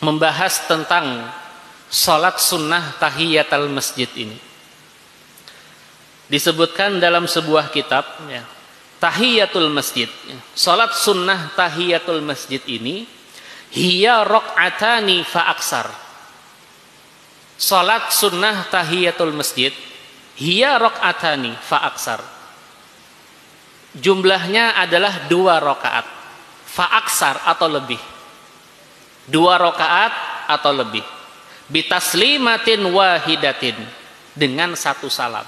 membahas tentang salat sunnah tahiyatul masjid ini. Disebutkan dalam sebuah kitab, ya, tahiyatul masjid, ya, salat sunnah tahiyatul masjid ini hiya raq'atani fa aksar. Salat sunnah tahiyatul masjid hiya raq'atani fa aksar. Jumlahnya adalah 2 rakaat, fa aksar atau lebih. 2 rakaat atau lebih. Bitaslimatin wahidatin, dengan 1 salam.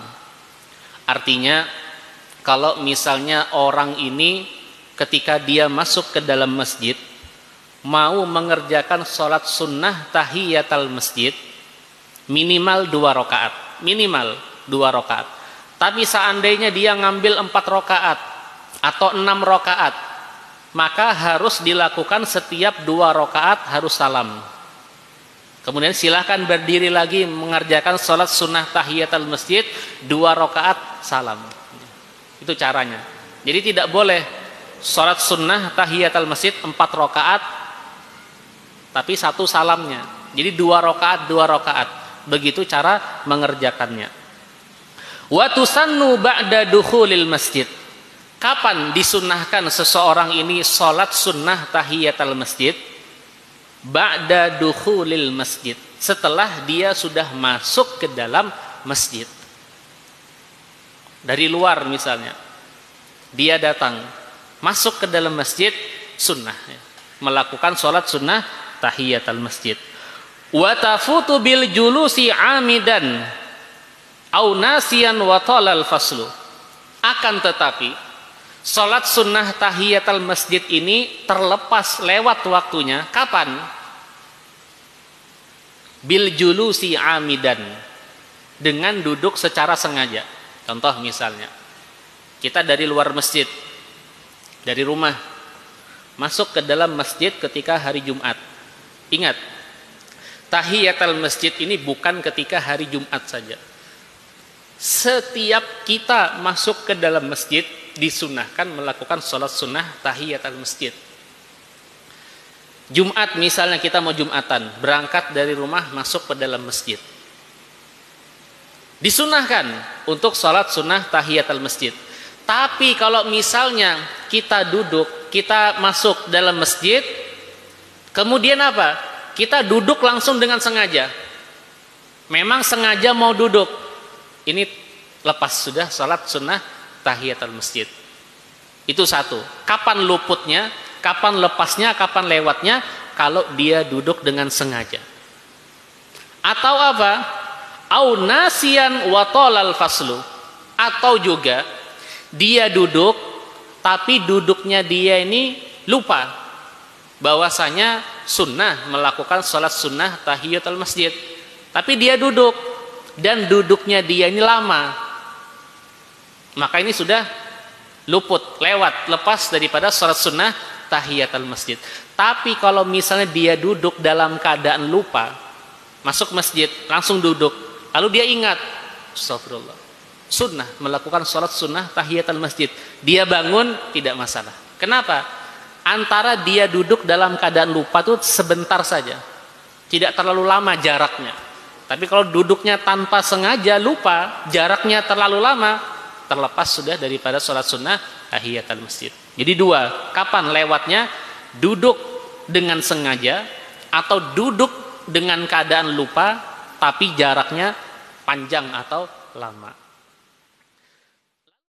Artinya kalau misalnya orang ini ketika dia masuk ke dalam masjid mau mengerjakan sholat sunnah tahiyatul masjid, minimal 2 rakaat, minimal 2 rakaat. Tapi seandainya dia ngambil 4 rakaat atau 6 rakaat, maka harus dilakukan setiap 2 rakaat harus salam. Kemudian silahkan berdiri lagi mengerjakan sholat sunnah tahiyatul masjid, 2 rakaat salam. Itu caranya. Jadi tidak boleh sholat sunnah tahiyatul masjid 4 rakaat tapi 1 salamnya. Jadi 2 rakaat 2 rakaat. Begitu cara mengerjakannya. Wa tusannu ba'da dukhulil masjid. Kapan disunnahkan seseorang ini sholat sunnah tahiyatul masjid? Ba'da dukhulil masjid, setelah dia sudah masuk ke dalam masjid. Dari luar misalnya, dia datang masuk ke dalam masjid, sunnah, ya, melakukan sholat sunnah tahiyatul masjid. Wa tafutu bil julusi amidan au nasiyan wa talal faslu. Akan tetapi sholat sunnah tahiyatul masjid ini terlepas lewat waktunya. Kapan? Bil julusi amidan, dengan duduk secara sengaja. Contoh misalnya, kita dari luar masjid, dari rumah, masuk ke dalam masjid ketika hari Jumat. Ingat, tahiyatul masjid ini bukan ketika hari Jumat saja. Setiap kita masuk ke dalam masjid disunahkan melakukan sholat sunnah tahiyatul masjid. Jumat misalnya kita mau Jumatan, berangkat dari rumah masuk ke dalam masjid, disunahkan untuk sholat sunnah tahiyatul masjid. Tapi kalau misalnya kita duduk, kita masuk dalam masjid, kemudian apa? Kita duduk langsung dengan sengaja. Memang sengaja mau duduk, ini lepas sudah sholat sunnah tahiyatul masjid. Itu satu. Kapan luputnya? Kapan lepasnya? Kapan lewatnya? Kalau dia duduk dengan sengaja. Atau apa? Au nasiyan wa talal faslu. Atau juga dia duduk, tapi duduknya dia ini lupa bahwasanya sunnah melakukan sholat sunnah tahiyatul masjid. Tapi dia duduk, dan duduknya dia ini lama. Maka ini sudah luput, lewat, lepas daripada sholat sunnah tahiyatul masjid. Tapi kalau misalnya dia duduk dalam keadaan lupa, masuk masjid, langsung duduk, lalu dia ingat, astagfirullah, sunnah melakukan sholat sunnah tahiyatul masjid, dia bangun, tidak masalah. Kenapa? Antara dia duduk dalam keadaan lupa itu sebentar saja, tidak terlalu lama jaraknya. Tapi kalau duduknya tanpa sengaja lupa, jaraknya terlalu lama, terlepas sudah daripada sholat sunnah tahiyatul masjid. Jadi 2, kapan lewatnya? Duduk dengan sengaja atau duduk dengan keadaan lupa tapi jaraknya panjang atau lama.